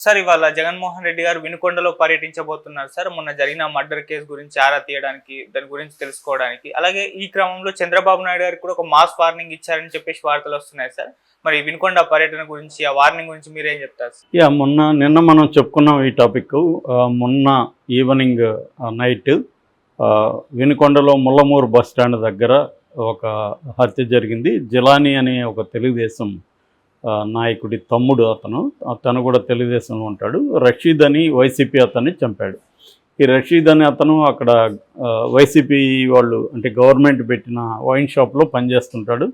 Sir ఇవాళ జగన్మోహన్ రెడ్డి గారు వినుకొండలో పర్యటించబోతున్నారు sir. మొన్న జరిగిన మర్డర్ కేసు గురించి ఆరా తీయడానికి, దాని గురించి తెలుసుకోవడానికి. అలాగే ఈ క్రమంలో చంద్రబాబు నాయుడు గారికి కూడా ఒక మాస్ వార్నింగ్ ఇచ్చారని చెప్పేసి వార్తలు వస్తున్నాయి సార్. మరి వినుకొండ పర్యటన గురించి, ఆ వార్నింగ్ గురించి మీరేం చెప్తారు సార్? నిన్న మనం చెప్పుకున్నాం ఈ టాపిక్. మొన్న ఈవినింగ్ నైట్ వినుకొండలో ముల్లమూరు బస్ స్టాండ్ దగ్గర ఒక హత్య జరిగింది. జిలానీ అనే ఒక తెలుగుదేశం నాయకుడి తమ్ముడు, అతను కూడా తెలుగుదేశంలో ఉంటాడు. రషీద్ అని వైసీపీ అతన్ని చంపాడు. ఈ రషీద్ అని అతను అక్కడ వైసీపీ వాళ్ళు అంటే గవర్నమెంట్ పెట్టిన వైన్ షాప్లో పనిచేస్తుంటాడు.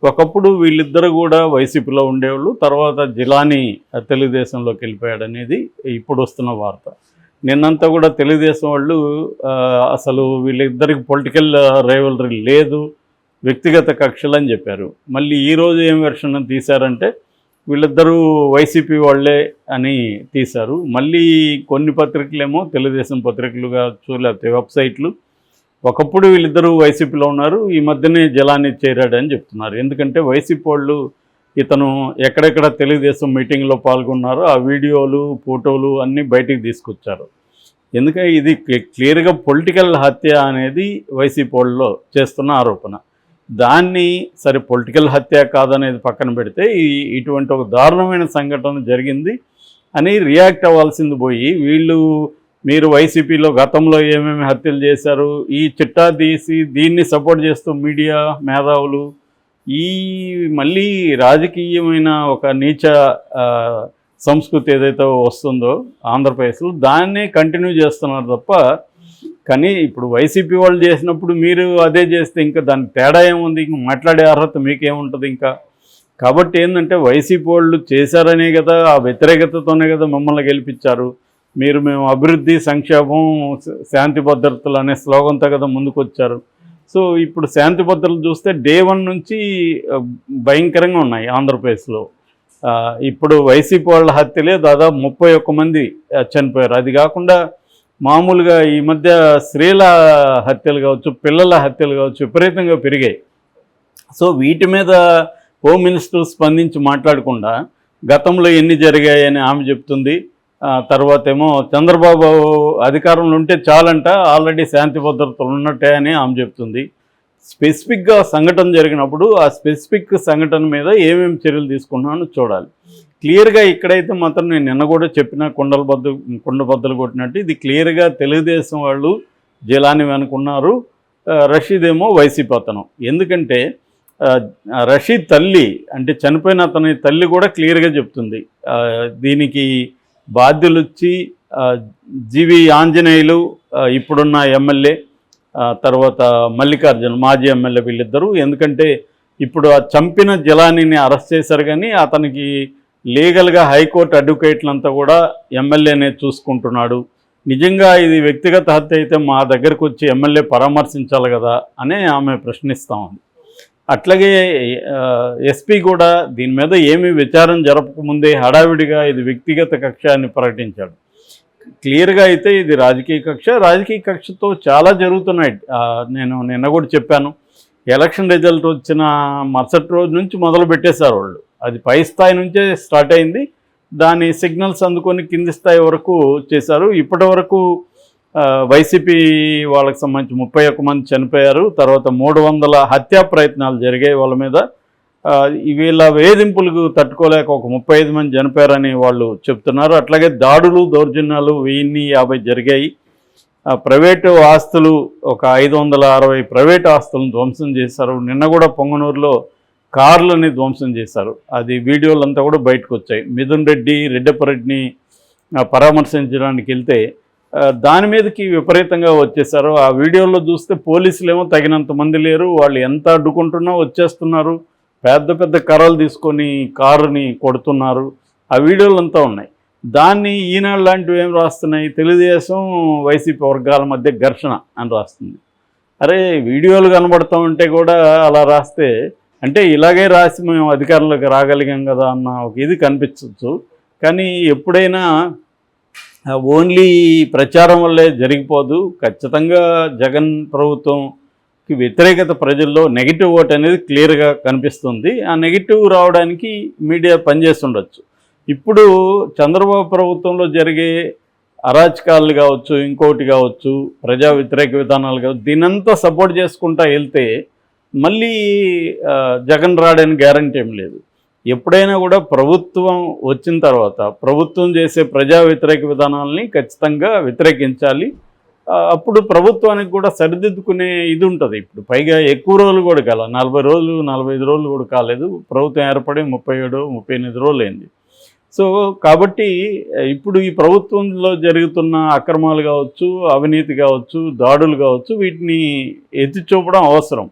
ఒకప్పుడు వీళ్ళిద్దరు కూడా వైసీపీలో ఉండేవాళ్ళు. తర్వాత జిలానీ తెలుగుదేశంలోకి వెళ్ళిపోయాడు అనేది ఇప్పుడు వస్తున్న వార్త. నిన్నంతా కూడా తెలుగుదేశం వాళ్ళు అసలు వీళ్ళిద్దరికి పొలిటికల్ రైవలరీ లేదు, వ్యక్తిగత కక్షలు అని చెప్పారు. మళ్ళీ ఈరోజు ఏం వెర్షన్ తీశారంటే వీళ్ళిద్దరూ వైసీపీ వాళ్ళే అని తీశారు. మళ్ళీ కొన్ని పత్రికలేమో తెలుగుదేశం పత్రికలుగా లేకపోతే వెబ్సైట్లు ఒకప్పుడు వీళ్ళిద్దరూ వైసీపీలో ఉన్నారు, ఈ మధ్యనే జిలానీ చేరాడని చెప్తున్నారు. ఎందుకంటే వైసీపీ వాళ్ళు ఇతను ఎక్కడెక్కడ తెలుగుదేశం మీటింగ్లో పాల్గొన్నారో ఆ వీడియోలు, ఫోటోలు అన్నీ బయటికి తీసుకొచ్చారు. ఎందుకంటే ఇది క్లియర్గా పొలిటికల్ హత్య అనేది వైసీపీ వాళ్ళలో చేస్తున్న ఆరోపణ. దాన్ని సరే పొలిటికల్ హత్య కాదనేది పక్కన పెడితే ఇటువంటి ఒక దారుణమైన సంఘటన జరిగింది అని రియాక్ట్ అవ్వాల్సింది పోయి మీరు వైసీపీలో గతంలో ఏమేమి హత్యలు చేశారు, ఈ చిట్టా తీసి దీన్ని సపోర్ట్ చేస్తూ మీడియా మేధావులు మళ్ళీ రాజకీయమైన ఒక నీచ సంస్కృతి ఏదైతే వస్తుందో ఆంధ్రప్రదేశ్లో దాన్నే కంటిన్యూ చేస్తున్నారు తప్ప. కానీ ఇప్పుడు వైసీపీ వాళ్ళు చేసినప్పుడు మీరు అదే చేస్తే ఇంకా దానికి తేడా ఏముంది? ఇంక మాట్లాడే అర్హత మీకేముంటుంది ఇంకా? కాబట్టి ఏంటంటే వైసీపీ వాళ్ళు చేశారనే కదా, ఆ వ్యతిరేకతతోనే కదా మమ్మల్ని గెలిపించారు. మేము అభివృద్ధి, సంక్షేమం, శాంతి భద్రతలు అనే స్లోగన్తో కదా ముందుకు వచ్చారు. సో ఇప్పుడు శాంతి భద్రతలు చూస్తే డే 1 నుంచి భయంకరంగా ఉన్నాయి ఆంధ్రప్రదేశ్లో. ఇప్పుడు వైసీపీ వాళ్ళ హత్యలే దాదాపు 31 మంది చనిపోయారు. అది కాకుండా మామూలుగా ఈ మధ్య స్త్రీల హత్యలు కావచ్చు, పిల్లల హత్యలు కావచ్చు విపరీతంగా పెరిగాయి. సో వీటి మీద హోమ్ మినిస్టర్ స్పందించి మాట్లాడకుండా గతంలో ఎన్ని జరిగాయని ఆమె చెప్తుంది. తర్వాత ఏమో చంద్రబాబు అధికారంలో ఉంటే చాలంట, ఆల్రెడీ శాంతి భద్రతలు ఉన్నట్టే అని ఆమె చెప్తుంది. స్పెసిఫిక్గా సంఘటన జరిగినప్పుడు ఆ స్పెసిఫిక్ సంఘటన మీద ఏమేమి చర్యలు తీసుకున్నానో చూడాలి. క్లియర్గా ఇక్కడైతే మాత్రం నేను నిన్న కూడా చెప్పిన కుండ బద్దలు కొట్టినట్టు ఇది క్లియర్గా తెలుగుదేశం వాళ్ళు జిలానీ వెనుకున్నారు. రషీద్ ఏమో వైసీపీ అతను. ఎందుకంటే రషీద్ తల్లి అంటే చనిపోయిన అతని తల్లి కూడా క్లియర్గా చెప్తుంది దీనికి బాధ్యులు వచ్చి జీవి ఆంజనేయులు ఇప్పుడున్న ఎమ్మెల్యే, తర్వాత మల్లికార్జున మాజీ ఎమ్మెల్యే, వీళ్ళిద్దరూ. ఎందుకంటే ఇప్పుడు ఆ చంపిన జిలానీని అరెస్ట్ చేశారు కానీ అతనికి లీగల్గా హైకోర్టు అడ్వకేట్లంతా కూడా ఎమ్మెల్యేనే చూసుకుంటున్నాడు. నిజంగా ఇది వ్యక్తిగత హత్య అయితే మా దగ్గరకు వచ్చి ఎమ్మెల్యే పరామర్శించాలి కదా అని ఆమె ప్రశ్నిస్తూ ఉంది. అట్లాగే ఎస్పీ కూడా దీని మీద ఏమీ విచారం జరపకముందే హడావిడిగా ఇది వ్యక్తిగత కక్ష అని ప్రకటించాడు. క్లియర్గా అయితే ఇది రాజకీయ కక్షతో చాలా జరుగుతున్నాయి. నేను నిన్న కూడా చెప్పాను, ఎలక్షన్ రిజల్ట్ వచ్చిన మరుసటి రోజు నుంచి మొదలు పెట్టేశారు వాళ్ళు. అది పై స్థాయి నుంచే స్టార్ట్ అయింది. దాని సిగ్నల్స్ అందుకొని కింది స్థాయి వరకు చేశారు. ఇప్పటి వరకు వైసీపీ వాళ్ళకి సంబంధించి 31 మంది చనిపోయారు. తర్వాత 300 హత్యా ప్రయత్నాలు జరిగాయి వాళ్ళ మీద. వీళ్ళ వేధింపులకు తట్టుకోలేక ఒక 35 మంది చనిపోయారని వాళ్ళు చెప్తున్నారు. అట్లాగే దాడులు, దౌర్జన్యాలు 1050 జరిగాయి. ప్రైవేటు ఆస్తులు ఒక 560 ప్రైవేటు ఆస్తులను ధ్వంసం చేశారు. నిన్న కూడా పొంగనూరులో కార్లని ధ్వంసం చేశారు. అది వీడియోలంతా కూడా బయటకు వచ్చాయి. మిథున్ రెడ్డి, రెడ్డప్పరెడ్డిని పరామర్శించడానికి వెళ్తే దాని మీదకి విపరీతంగా వచ్చేసారు. ఆ వీడియోలో చూస్తే పోలీసులు ఏమో తగినంత మంది లేరు, వాళ్ళు ఎంత అడ్డుకుంటున్నా వచ్చేస్తున్నారు, పెద్ద పెద్ద కర్రలు తీసుకొని కారుని కొడుతున్నారు. ఆ వీడియోలంతా ఉన్నాయి. దాన్ని ఈనాడు లాంటివి ఏం రాస్తున్నాయి, తెలుగుదేశం వైసీపీ వర్గాల మధ్య ఘర్షణ అని రాస్తుంది. అరే వీడియోలు కనబడుతూ ఉంటే కూడా అలా రాస్తే అంటే ఇలాగే రాసి మేము అధికారంలోకి రాగలిగాం కదా అన్న ఒక ఇది కనిపించవచ్చు. కానీ ఎప్పుడైనా ఓన్లీ ప్రచారం వల్లే జరిగిపోదు. ఖచ్చితంగా జగన్ ప్రభుత్వంకి వ్యతిరేకత ప్రజల్లో నెగిటివ్ ఓట్ అనేది క్లియర్గా కనిపిస్తుంది. ఆ నెగిటివ్ రావడానికి మీడియా పనిచేస్తుండొచ్చు. ఇప్పుడు చంద్రబాబు ప్రభుత్వంలో జరిగే అరాచకాలు కావచ్చు, ఇంకోటి కావచ్చు, ప్రజా వ్యతిరేక విధానాలు కావచ్చు, దీనంతా సపోర్ట్ చేసుకుంటా వెళ్తే మళ్ళీ జగన్ రాడని గ్యారంటీ ఏం లేదు. ఎప్పుడైనా కూడా ప్రభుత్వం వచ్చిన తర్వాత ప్రభుత్వం చేసే ప్రజా వ్యతిరేక విధానాలని ఖచ్చితంగా వ్యతిరేకించాలి. అప్పుడు ప్రభుత్వానికి కూడా సరిదిద్దుకునే ఇది ఉంటుంది. ఇప్పుడు పైగా ఎక్కువ రోజులు కూడా కాల, 40 రోజులు 45 రోజులు కూడా కాలేదు. ప్రభుత్వం ఏర్పడి 37-38 రోజులు అయింది. సో కాబట్టి ఇప్పుడు ఈ ప్రభుత్వంలో జరుగుతున్న అక్రమాలు కావచ్చు, అవినీతి కావచ్చు, దాడులు కావచ్చు, వీటిని ఎత్తి చూపడం అవసరం.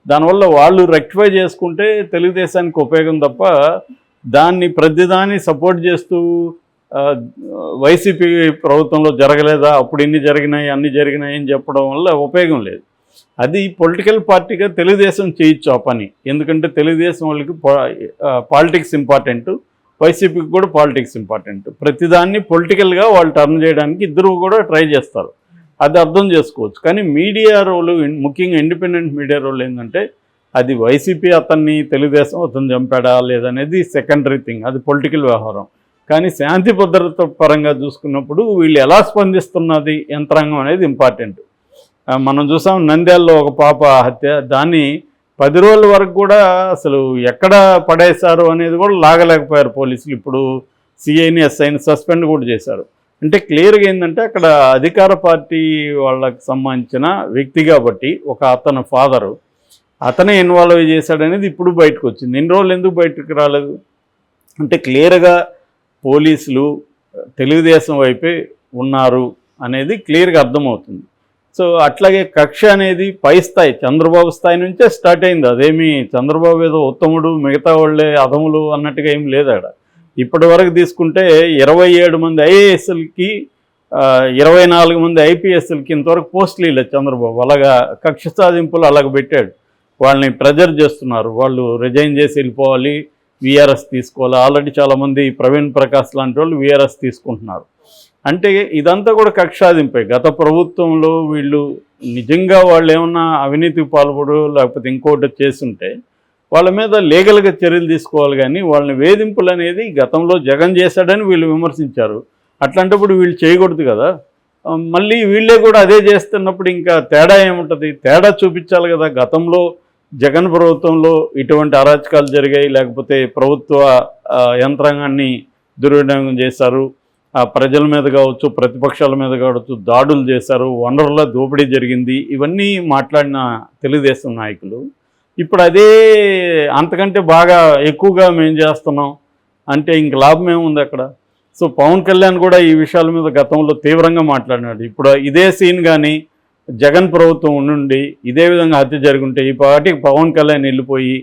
దానివల్ల వాళ్ళు రెక్టిఫై చేసుకుంటే తెలుగుదేశానికి ఉపయోగం తప్ప దాన్ని ప్రతిదాన్ని సపోర్ట్ చేస్తూ వైసీపీ ప్రభుత్వంలో జరగలేదా, అప్పుడు ఇన్ని జరిగినాయి అన్ని జరిగినాయి అని చెప్పడం వల్ల ఉపయోగం లేదు. అది పొలిటికల్ పార్టీగా తెలుగుదేశం చేయొచ్చు ఆ పని. ఎందుకంటే తెలుగుదేశం వాళ్ళకి పాలిటిక్స్ ఇంపార్టెంట్, వైసీపీకి కూడా పాలిటిక్స్ ఇంపార్టెంట్. ప్రతిదాన్ని పొలిటికల్గా వాళ్ళు టర్న్ చేయడానికి ఇద్దరు కూడా ట్రై చేస్తారు. అది అర్థం చేసుకోవచ్చు. కానీ మీడియా రోలు, ముఖ్యంగా ఇండిపెండెంట్ మీడియా రోల్ ఏంటంటే అది వైసీపీ అతన్ని తెలుగుదేశం అతను చంపాడా లేదనేది సెకండరీ థింగ్, అది పొలిటికల్ వ్యవహారం. కానీ శాంతి భద్రత పరంగా చూసుకున్నప్పుడు వీళ్ళు ఎలా స్పందిస్తున్నది యంత్రాంగం అనేది ఇంపార్టెంట్. మనం చూసాం నంద్యాలలో ఒక పాప హత్య, దాన్ని 10 రోజుల వరకు కూడా అసలు ఎక్కడ పడేశారు అనేది కూడా లాగలేకపోయారు పోలీసులు. ఇప్పుడు సిఐని ఎస్ఐని సస్పెండ్ కూడా చేశారు. అంటే క్లియర్గా ఏంటంటే అక్కడ అధికార పార్టీ వాళ్ళకి సంబంధించిన వ్యక్తి కాబట్టి ఒక అతను ఫాదరు అతనే ఇన్వాల్వ్ చేశాడనేది ఇప్పుడు బయటకు వచ్చింది. ఇన్ని రోజులు ఎందుకు బయటకు రాలేదు అంటే క్లియర్గా పోలీసులు తెలుగుదేశం వైపే ఉన్నారు అనేది క్లియర్గా అర్థమవుతుంది. సో అట్లాగే కక్ష అనేది పై స్థాయి చంద్రబాబు స్థాయి నుంచే స్టార్ట్ అయింది. అదేమి చంద్రబాబు ఏదో ఉత్తముడు మిగతా వాళ్ళే అధములు అన్నట్టుగా ఏం లేదు అక్కడ. ఇప్పటి వరకు తీసుకుంటే 27 మంది ఐఏఎస్ఎల్కి 24 మంది ఐపీఎస్ఎల్కి ఇంతవరకు పోస్టులు ఇవ్వలేదు చంద్రబాబు. అలాగా కక్ష సాధింపులు అలాగ పెట్టాడు. వాళ్ళని ప్రెజర్ చేస్తున్నారు, వాళ్ళు రిజైన్ చేసి వెళ్ళిపోవాలి, వీఆర్ఎస్ తీసుకోవాలి. ఆల్రెడీ చాలామంది ప్రవీణ్ ప్రకాష్ లాంటి వాళ్ళు వీఆర్ఎస్ తీసుకుంటున్నారు. అంటే ఇదంతా కూడా కక్షాదింపే. గత ప్రభుత్వంలో వీళ్ళు నిజంగా వాళ్ళు ఏమన్నా అవినీతికి పాల్పడు లేకపోతే ఇంకోటి చేస్తుంటే వాళ్ళ మీద లీగల్గా చర్యలు తీసుకోవాలి. కానీ వాళ్ళని వేధింపులు అనేది గతంలో జగన్ చేశాడని వీళ్ళు విమర్శించారు. అట్లాంటప్పుడు వీళ్ళు చేయకూడదు కదా. మళ్ళీ వీళ్ళే కూడా అదే చేస్తున్నప్పుడు ఇంకా తేడా ఏముంటుంది? తేడా చూపించాలి కదా. గతంలో జగన్ ప్రభుత్వంలో ఇటువంటి అరాచకాలు జరిగాయి, లేకపోతే ప్రభుత్వ యంత్రాంగాన్ని దుర్వినియోగం చేశారు, ప్రజల మీద కావచ్చు ప్రతిపక్షాల మీద కావచ్చు దాడులు చేశారు, వనరుల దోపిడీ జరిగింది, ఇవన్నీ మాట్లాడిన తెలుగుదేశం నాయకులు ఇప్పుడు అదే అంతకంటే బాగా ఎక్కువగా మేము చేస్తున్నాం అంటే ఇంక లాభం ఏముంది అక్కడ? సో పవన్ కళ్యాణ్ కూడా ఈ విషయాల మీద గతంలో తీవ్రంగా మాట్లాడినాడు. ఇప్పుడు ఇదే సీన్ కానీ జగన్ ప్రభుత్వం నుండి ఇదే విధంగా హత్య జరుగుంటే ఈ పాటికి పవన్ కళ్యాణ్ వెళ్ళిపోయి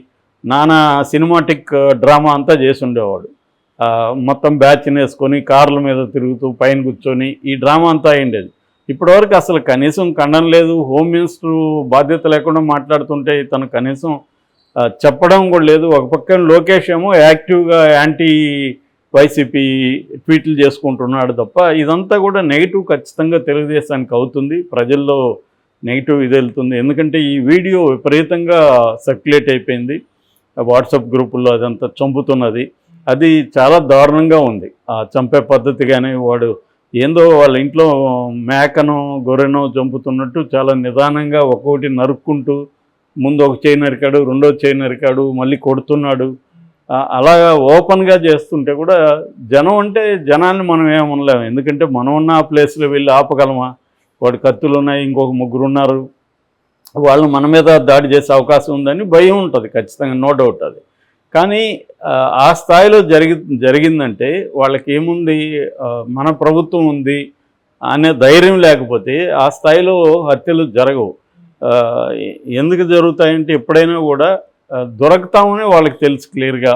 నానా సినిమాటిక్ డ్రామా అంతా చేసి ఉండేవాడు. మొత్తం బ్యాచ్ని వేసుకొని కార్ల మీద తిరుగుతూ పైన కూర్చొని ఈ డ్రామా అంతా అయిండేది. ఇప్పటివరకు అసలు కనీసం ఖండన లేదు. హోమ్ మినిస్టర్ బాధ్యత లేకుండా మాట్లాడుతుంటే తను కనీసం చెప్పడం కూడా లేదు. ఒక పక్కన లోకేష్ ఏమో యాక్టివ్గా యాంటీ వైసీపీ ట్వీట్లు చేసుకుంటున్నాడు తప్ప ఇదంతా కూడా నెగిటివ్ ఖచ్చితంగా తెలుగుదేశానికి అవుతుంది. ప్రజల్లో నెగిటివ్ ఇది వెళ్తుంది. ఎందుకంటే ఈ వీడియో విపరీతంగా సర్క్యులేట్ అయిపోయింది వాట్సాప్ గ్రూపుల్లో, అదంతా చంపుతున్నది. అది చాలా దారుణంగా ఉంది. ఆ చంపే పద్ధతి కానీ వాడు ఏందో వాళ్ళ ఇంట్లో మేకనో గొర్రెనో చంపుతున్నట్టు చాలా నిదానంగా ఒక్కొక్కటి నరుక్కుంటూ ముందు ఒక చేయి నరికాడు, రెండో చేయి నరికాడు, మళ్ళీ కొడుతున్నాడు. అలాగా ఓపెన్గా చేస్తుంటే కూడా జనం అంటే జనాన్ని మనం ఏమనలేము. ఎందుకంటే మనం ఉన్న ఆ ప్లేస్లో వెళ్ళి ఆపగలమా? వాడి కత్తులు ఉన్నాయి, ఇంకొక 3 ఉన్నారు, వాళ్ళు మన మీద దాడి చేసే అవకాశం ఉందని భయం ఉంటుంది ఖచ్చితంగా, నో డౌట్ అది. కానీ ఆ స్థాయిలో జరిగిందంటే వాళ్ళకి ఏముంది, మన ప్రభుత్వం ఉంది అనే ధైర్యం లేకపోతే ఆ స్థాయిలో హత్యలు జరగవు. ఎందుకు జరుగుతాయంటే ఎప్పుడైనా కూడా దొరకతామని వాళ్ళకి తెలుసు క్లియర్గా.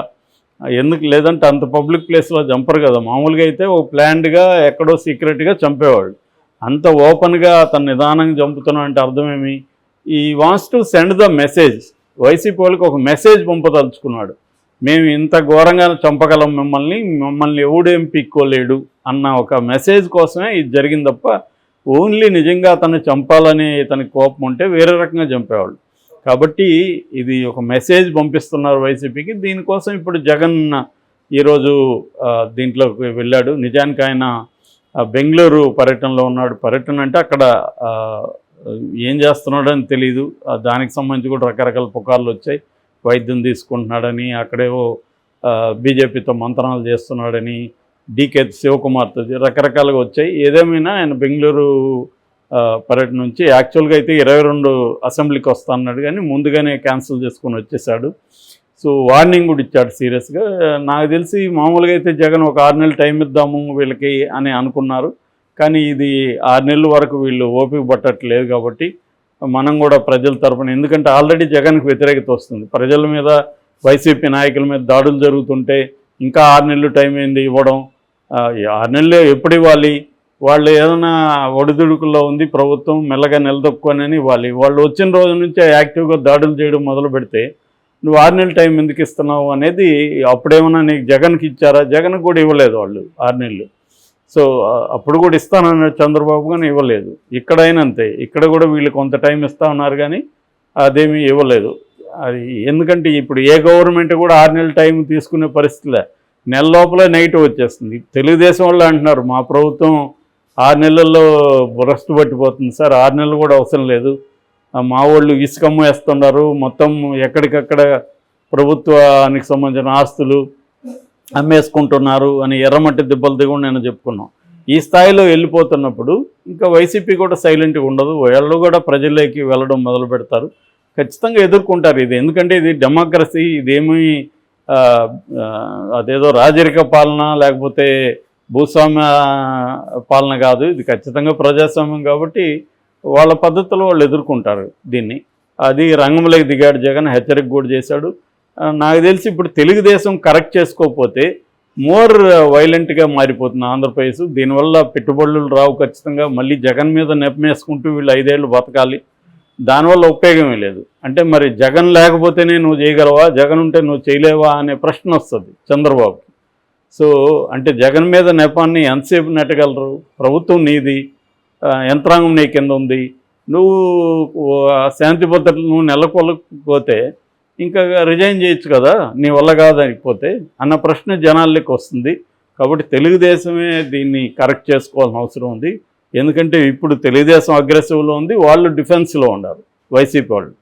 ఎందుకు లేదంటే అంత పబ్లిక్ ప్లేస్లో చంపరు కదా. మామూలుగా అయితే ఒక ప్లాన్డ్గా ఎక్కడో సీక్రెట్గా చంపేవాళ్ళు. అంత ఓపెన్గా అతను నిదానంగా చంపుతున్నా అంటే అర్థమేమి? He wants to send the message. YCP వాళ్ళకి ఒక మెసేజ్ పంపదలుచుకున్నాడు, మేము ఇంత ఘోరంగా చంపగలం మిమ్మల్ని ఎవడేం పీక్కోలేడు అన్న ఒక మెసేజ్ కోసమే ఇది జరిగింది తప్ప ఓన్లీ నిజంగా అతన్ని చంపాలని ఇతనికి కోపం ఉంటే వేరే రకంగా చంపేవాళ్ళు. కాబట్టి ఇది ఒక మెసేజ్ పంపిస్తున్నారు వైసీపీకి. దీనికోసం ఇప్పుడు జగన్ ఈరోజు దీంట్లోకి వెళ్ళాడు. నిజానికి ఆయన బెంగళూరు పర్యటనలో ఉన్నాడు. పర్యటన అంటే అక్కడ ఏం చేస్తున్నాడని తెలియదు. దానికి సంబంధించి కూడా రకరకాల పుకార్లు వచ్చాయి. వైద్యం తీసుకుంటున్నాడని, అక్కడేవో బీజేపీతో మంత్రాలు చేస్తున్నాడని, డీకే శివకుమార్తో రకరకాలుగా వచ్చాయి. ఏదేమైనా ఆయన బెంగళూరు పర్యటన నుంచి యాక్చువల్గా అయితే 22 అసెంబ్లీకి వస్తా అన్నాడు, కానీ ముందుగానే క్యాన్సిల్ చేసుకొని వచ్చేసాడు. సో వార్నింగ్ కూడా ఇచ్చాడు సీరియస్గా. నాకు తెలిసి మామూలుగా అయితే జగన్ ఒక 6 నెలలు టైం ఇద్దాము వీళ్ళకి అని అనుకున్నారు, కానీ ఇది 6 నెలల వరకు వీళ్ళు ఓపిక పట్టట్లేదు. కాబట్టి మనం కూడా ప్రజల తరపున, ఎందుకంటే ఆల్రెడీ జగన్కి వ్యతిరేకత వస్తుంది, ప్రజల మీద వైసీపీ నాయకుల మీద దాడులు జరుగుతుంటే ఇంకా 6 నెలలు టైం ఏంది ఇవ్వడం? 6 నెలలు ఎప్పుడు ఇవ్వాలి? వాళ్ళు ఏదైనా ఒడిదుడుకుల్లో ఉంది ప్రభుత్వం, మెల్లగా నిలదొక్కుని ఇవ్వాలి. వాళ్ళు వచ్చిన రోజు నుంచే యాక్టివ్గా దాడులు చేయడం మొదలు పెడితే నువ్వు 6 నెలలు టైం ఎందుకు ఇస్తున్నావు అనేది, అప్పుడేమన్నా నీకు జగన్కి ఇచ్చారా? జగన్కి కూడా ఇవ్వలేదు వాళ్ళు 6 నెలలు. సో అప్పుడు కూడా ఇస్తానన్నాడు చంద్రబాబు, కానీ ఇవ్వలేదు. ఇక్కడైనా అంతే, ఇక్కడ కూడా వీళ్ళు కొంత టైం ఇస్తా ఉన్నారు, కానీ అదేమీ ఇవ్వలేదు. అది ఎందుకంటే ఇప్పుడు ఏ గవర్నమెంట్ కూడా 6 నెలల టైం తీసుకునే పరిస్థితిలే, నెల లోపలే నెగిటివ్ వచ్చేస్తుంది. తెలుగుదేశం వాళ్ళు అంటున్నారు మా ప్రభుత్వం 6 నెలల్లో భ్రష్టు పట్టిపోతుంది సార్, 6 నెలలు కూడా అవసరం లేదు, మా వాళ్ళు ఇసుకమ్మ వేస్తున్నారు, మొత్తం ఎక్కడికక్కడ ప్రభుత్వానికి సంబంధించిన ఆస్తులు అమ్మేసుకుంటున్నారు అని ఎర్రమట్టి దెబ్బలు దిగుండి నేను చెప్పుకున్నాం. ఈ స్థాయిలో వెళ్ళిపోతున్నప్పుడు ఇంకా వైసీపీ కూడా సైలెంట్గా ఉండదు, వాళ్ళు కూడా ప్రజల్లోకి వెళ్ళడం మొదలు పెడతారు. ఖచ్చితంగా ఎదుర్కొంటారు ఇది, ఎందుకంటే ఇది డెమోక్రసీ, ఇదేమీ అదేదో రాజరిక పాలన లేకపోతే భూస్వామ్య పాలన కాదు, ఇది ఖచ్చితంగా ప్రజాస్వామ్యం. కాబట్టి వాళ్ళ పద్ధతిలో వాళ్ళు ఎదుర్కొంటారు దీన్ని. అది రంగంలోకి దిగాడు జగన్, హెచ్చరిక కూడా చేశాడు. నాకు తెలిసి ఇప్పుడు తెలుగుదేశం కరెక్ట్ చేసుకోకపోతే మోర్ వైలెంట్గా మారిపోతుంది ఆంధ్రప్రదేశ్. దీనివల్ల పెట్టుబడులు రావు ఖచ్చితంగా. మళ్ళీ జగన్ మీద నెప్పమేసుకుంటూ వీళ్ళు 5 ఏళ్ళు బతకాలి, దానివల్ల ఉపయోగమే లేదు. అంటే మరి జగన్ లేకపోతేనే నువ్వు చేయగలవా, జగన్ ఉంటే నువ్వు చేయలేవా అనే ప్రశ్న వస్తుంది చంద్రబాబుకి. సో అంటే జగన్ మీద నెపాన్ని ఎంతసేపు నెట్టగలరు? ప్రభుత్వం నీది, యంత్రాంగం నీ కింద ఉంది, నువ్వు శాంతి భద్రతలు నువ్వు నెలకొల్పకపోతే ఇంకా రిజైన్ చేయొచ్చు కదా, నీ వల్ల కాదనిపోతే అన్న ప్రశ్న జనాల్లోకి వస్తుంది. కాబట్టి తెలుగుదేశమే దీన్ని కరెక్ట్ చేసుకోవాల్సిన అవసరం ఉంది. ఎందుకంటే ఇప్పుడు తెలుగుదేశం అగ్రెసివ్లో ఉంది, వాళ్ళు డిఫెన్స్లో ఉన్నారు వైసీపీ వాళ్ళు.